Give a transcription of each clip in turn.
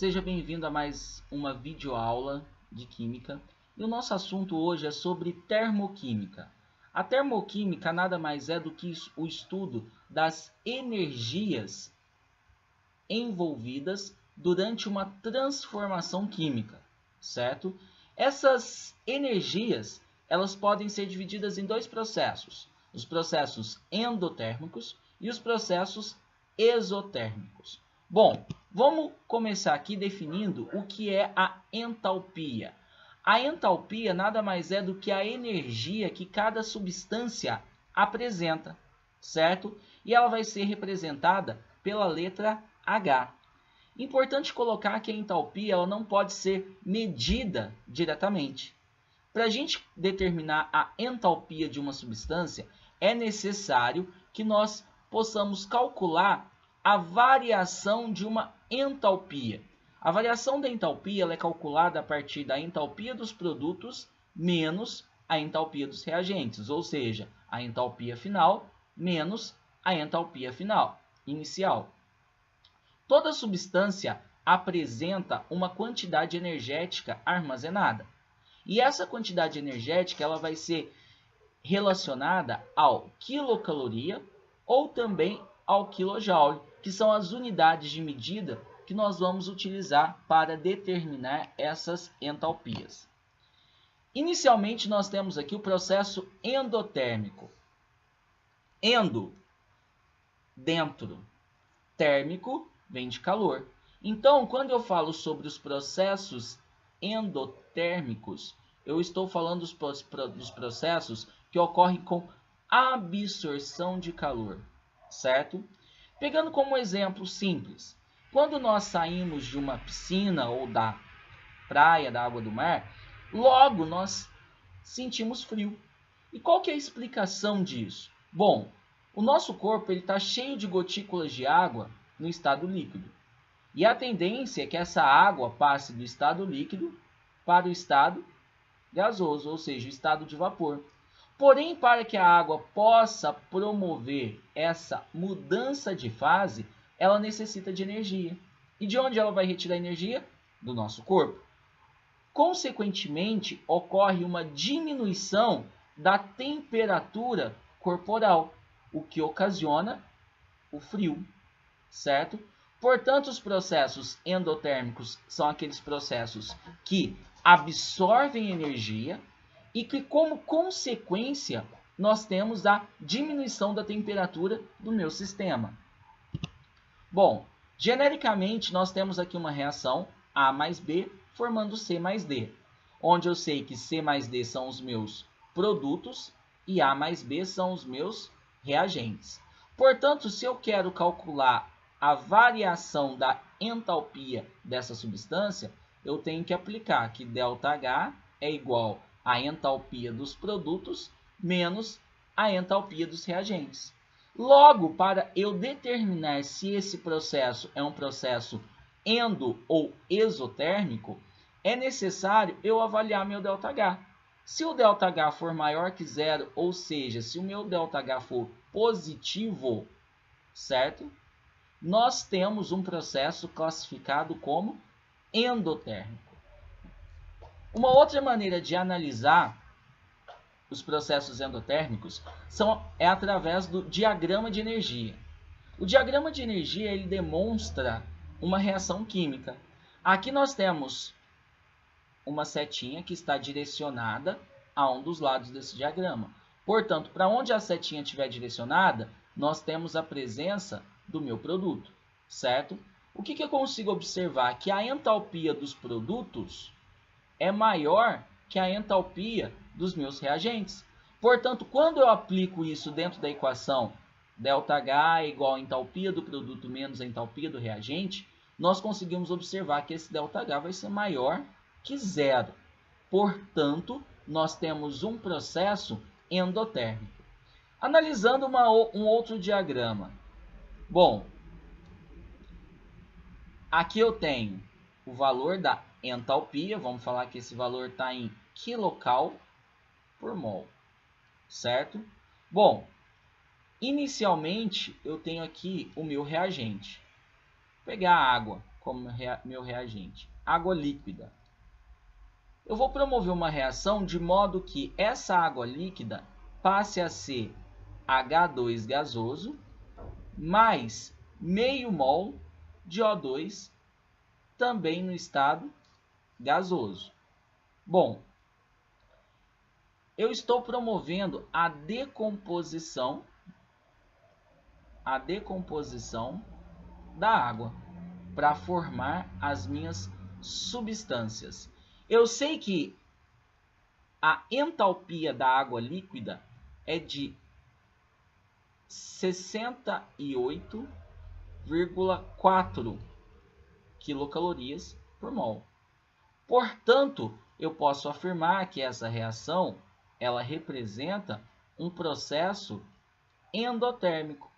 Seja bem-vindo a mais uma videoaula de Química. E o nosso assunto hoje é sobre termoquímica. A termoquímica nada mais é do que o estudo das energias envolvidas durante uma transformação química, certo? Essas energias, elas podem ser divididas em dois processos: os processos endotérmicos e os processos exotérmicos. Bom, vamos começar aqui definindo o que é a entalpia. A entalpia nada mais é do que a energia que cada substância apresenta, certo? E ela vai ser representada pela letra H. Importante colocar que a entalpia ela não pode ser medida diretamente. Para a gente determinar a entalpia de uma substância, é necessário que nós possamos calcular a variação de uma entalpia. A variação da entalpia ela é calculada a partir da entalpia dos produtos menos a entalpia dos reagentes, ou seja, a entalpia final menos a entalpia inicial. Toda substância apresenta uma quantidade energética armazenada. E essa quantidade energética ela vai ser relacionada ao quilocaloria ou também ao quilojoule, que são as unidades de medida que nós vamos utilizar para determinar essas entalpias. Inicialmente, nós temos aqui o processo endotérmico. Endo, dentro. Térmico, vem de calor. Então, quando eu falo sobre os processos endotérmicos, eu estou falando dos processos que ocorrem com absorção de calor, certo? Pegando como exemplo simples, quando nós saímos de uma piscina ou da praia, da água do mar, logo nós sentimos frio. E qual que é a explicação disso? Bom, o nosso corpo está cheio de gotículas de água no estado líquido. E a tendência é que essa água passe do estado líquido para o estado gasoso, ou seja, o estado de vapor. Porém, para que a água possa promover essa mudança de fase, ela necessita de energia. E de onde ela vai retirar energia? Do nosso corpo. Consequentemente, ocorre uma diminuição da temperatura corporal, o que ocasiona o frio, certo? Portanto, os processos endotérmicos são aqueles processos que absorvem energia e que, como consequência, nós temos a diminuição da temperatura do meu sistema. Bom, genericamente, nós temos aqui uma reação A mais B formando C mais D, onde eu sei que C mais D são os meus produtos e A mais B são os meus reagentes. Portanto, se eu quero calcular a variação da entalpia dessa substância, eu tenho que aplicar que ΔH é igual à entalpia dos produtos menos a entalpia dos reagentes. Logo, para eu determinar se esse processo é um processo endo ou exotérmico, é necessário eu avaliar meu ΔH. Se o ΔH for maior que zero, ou seja, se o meu ΔH for positivo, certo? Nós temos um processo classificado como endotérmico. Uma outra maneira de analisar os processos endotérmicos é através do diagrama de energia. O diagrama de energia ele demonstra uma reação química. Aqui nós temos uma setinha que está direcionada a um dos lados desse diagrama. Portanto, para onde a setinha estiver direcionada, nós temos a presença do meu produto, certo? O que eu consigo observar? Que a entalpia dos produtos é maior que a entalpia dos meus reagentes. Portanto, quando eu aplico isso dentro da equação ΔH é igual a entalpia do produto menos a entalpia do reagente, nós conseguimos observar que esse ΔH vai ser maior que zero. Portanto, nós temos um processo endotérmico. Analisando um outro diagrama. Bom, aqui eu tenho o valor da entalpia, vamos falar que esse valor está em kcal por mol, certo? Bom, inicialmente eu tenho aqui o meu reagente. Vou pegar a água. como meu reagente? Água líquida. Eu vou promover uma reação de modo que essa água líquida passe a ser H2 gasoso mais meio mol de O2 também no estado gasoso. Bom, eu estou promovendo a decomposição da água para formar as minhas substâncias. Eu sei que a entalpia da água líquida é de 68,4 quilocalorias por mol. Portanto, eu posso afirmar que essa reação ela representa um processo endotérmico,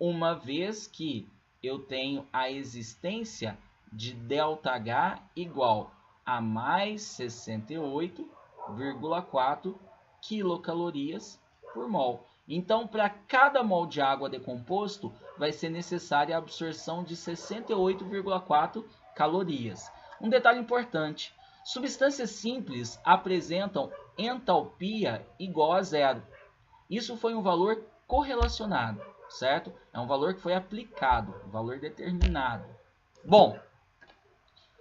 uma vez que eu tenho a existência de ΔH igual a mais 68,4 quilocalorias por mol. Então, para cada mol de água decomposto, vai ser necessária a absorção de 68,4 calorias. Um detalhe importante, substâncias simples apresentam entalpia igual a zero. Isso foi um valor correlacionado, certo? É um valor que foi aplicado, um valor determinado. Bom,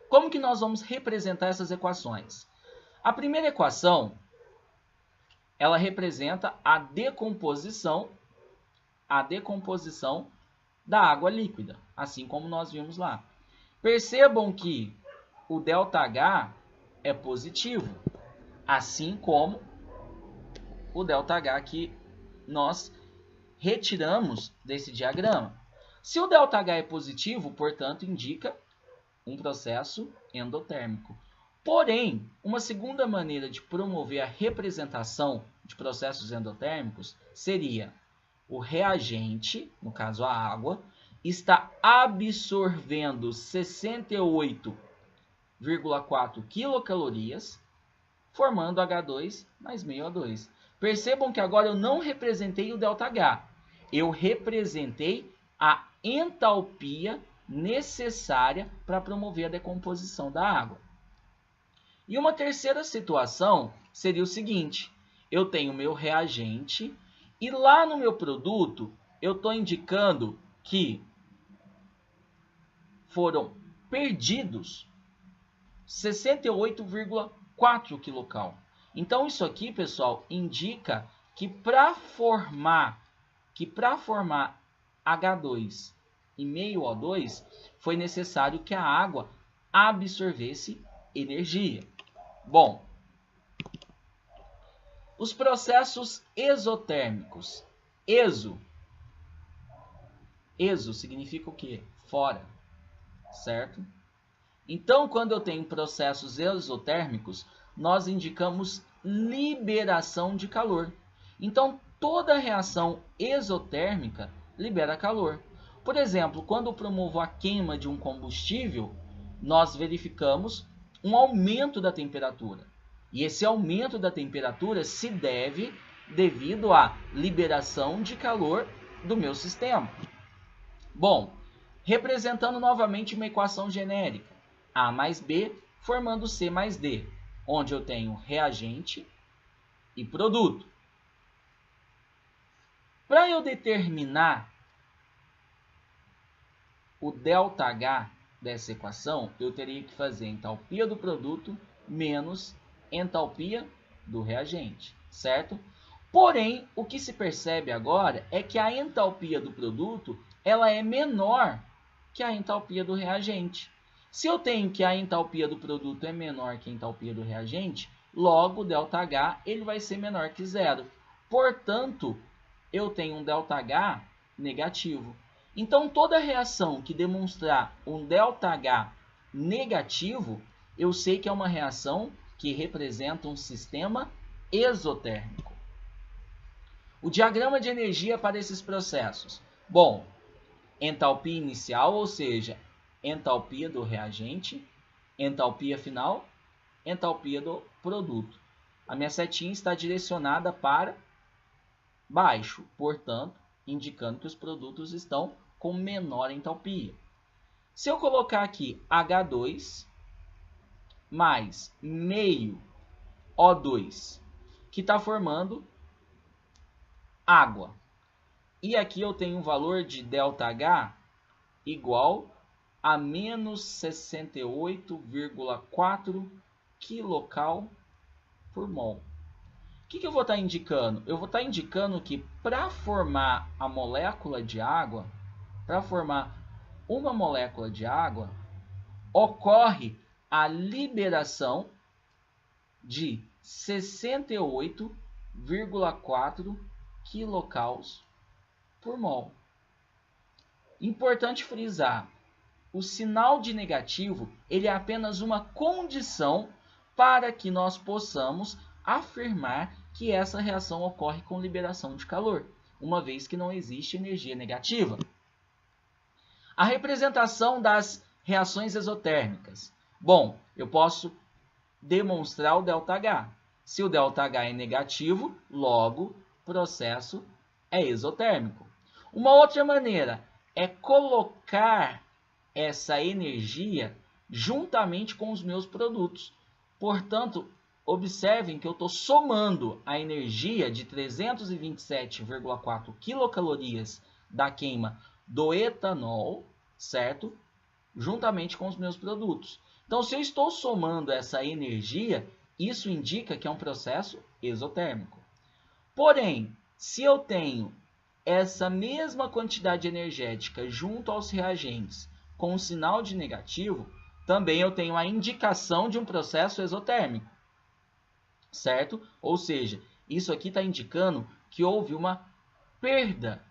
como que nós vamos representar essas equações? A primeira equação, ela representa a decomposição da água líquida, assim como nós vimos lá. Percebam que o ΔH é positivo, assim como o ΔH que nós retiramos desse diagrama. Se o ΔH é positivo, portanto, indica um processo endotérmico. Porém, uma segunda maneira de promover a representação de processos endotérmicos seria o reagente, no caso a água, está absorvendo 68,4 quilocalorias, formando H2 mais meio O2. Percebam que agora eu não representei o ΔH, eu representei a entalpia necessária para promover a decomposição da água. E uma terceira situação seria o seguinte, eu tenho meu reagente e lá no meu produto eu estou indicando que foram perdidos 68,4 kcal. Então isso aqui, pessoal, indica que para formar H2 e meio O2 foi necessário que a água absorvesse energia. Bom, os processos exotérmicos. Exo significa o quê? Fora, certo? Então, quando eu tenho processos exotérmicos, nós indicamos liberação de calor. Então, toda reação exotérmica libera calor. Por exemplo, quando eu promovo a queima de um combustível, nós verificamos um aumento da temperatura. E esse aumento da temperatura se deve devido à liberação de calor do meu sistema. Bom, representando novamente uma equação genérica, A mais B formando C mais D, onde eu tenho reagente e produto. Para eu determinar o ΔH dessa equação, eu teria que fazer entalpia do produto menos entalpia do reagente, certo? Porém, o que se percebe agora é que a entalpia do produto ela é menor que a entalpia do reagente. Se eu tenho que a entalpia do produto é menor que a entalpia do reagente, logo o ΔH ele vai ser menor que zero. Portanto, eu tenho um ΔH negativo. Então, toda reação que demonstrar um ΔH negativo, eu sei que é uma reação que representa um sistema exotérmico. O diagrama de energia para esses processos. Bom, entalpia inicial, ou seja, entalpia do reagente, entalpia final, entalpia do produto. A minha setinha está direcionada para baixo, portanto, indicando que os produtos estão com menor entalpia. Se eu colocar aqui H2 mais meio O2, que está formando água. E aqui eu tenho um valor de ΔH igual a menos 68,4 kcal por mol. O que eu vou estar indicando? Eu vou estar indicando que para formar a molécula de água, para formar uma molécula de água, ocorre a liberação de 68,4 quilocals por mol. Importante frisar, o sinal de negativo ele é apenas uma condição para que nós possamos afirmar que essa reação ocorre com liberação de calor, uma vez que não existe energia negativa. A representação das reações exotérmicas. Bom, eu posso demonstrar o ΔH. Se o ΔH é negativo, logo o processo é exotérmico. Uma outra maneira é colocar essa energia juntamente com os meus produtos. Portanto, observem que eu estou somando a energia de 327,4 quilocalorias da queima do etanol, certo? Juntamente com os meus produtos. Então, se eu estou somando essa energia, isso indica que é um processo exotérmico. Porém, se eu tenho essa mesma quantidade energética junto aos reagentes com um sinal de negativo, também eu tenho a indicação de um processo exotérmico, certo? Ou seja, isso aqui está indicando que houve uma perda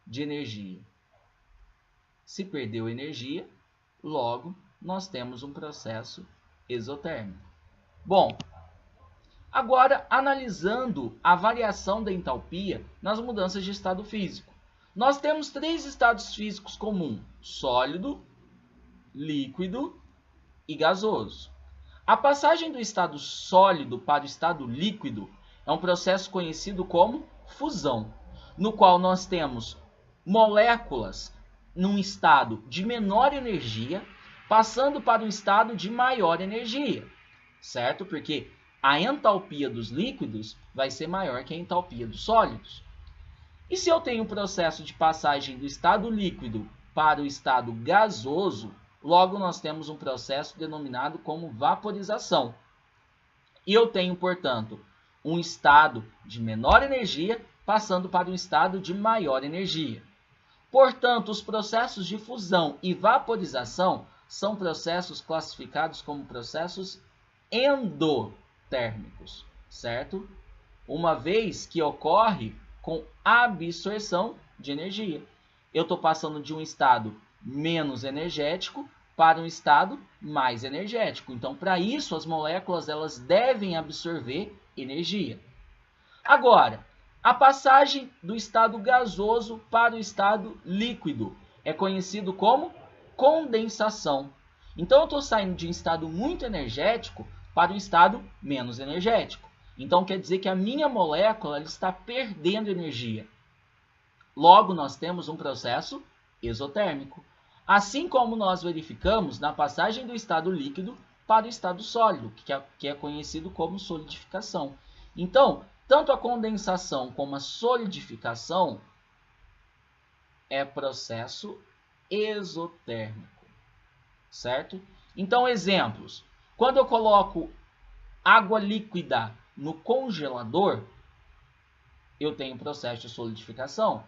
de energia. Se perdeu energia, logo nós temos um processo exotérmico. Bom, agora analisando a variação da entalpia nas mudanças de estado físico. Nós temos três estados físicos comuns: sólido, líquido e gasoso. A passagem do estado sólido para o estado líquido é um processo conhecido como fusão, no qual nós temos moléculas num estado de menor energia passando para um estado de maior energia, certo? Porque a entalpia dos líquidos vai ser maior que a entalpia dos sólidos. E se eu tenho um processo de passagem do estado líquido para o estado gasoso, logo nós temos um processo denominado como vaporização. E eu tenho, portanto, um estado de menor energia passando para um estado de maior energia. Portanto, os processos de fusão e vaporização são processos classificados como processos endotérmicos, certo? Uma vez que ocorre com absorção de energia. Eu estou passando de um estado menos energético para um estado mais energético. Então, para isso, as moléculas elas devem absorver energia. Agora, a passagem do estado gasoso para o estado líquido é conhecido como condensação. Então, eu estou saindo de um estado muito energético para um estado menos energético. Então, quer dizer que a minha molécula ela está perdendo energia. Logo, nós temos um processo exotérmico. Assim como nós verificamos na passagem do estado líquido para o estado sólido, que é conhecido como solidificação. Então, tanto a condensação como a solidificação é processo exotérmico, certo? Então, exemplos. Quando eu coloco água líquida no congelador, eu tenho processo de solidificação.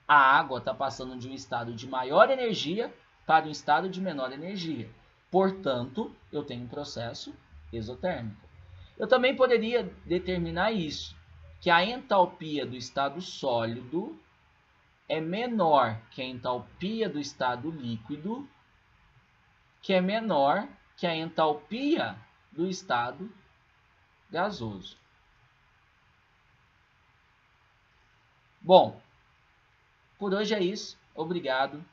A água está passando de um estado de maior energia para um estado de menor energia. Portanto, eu tenho um processo exotérmico. Eu também poderia determinar isso, que a entalpia do estado sólido é menor que a entalpia do estado líquido, que é menor que a entalpia do estado gasoso. Bom, por hoje é isso. Obrigado.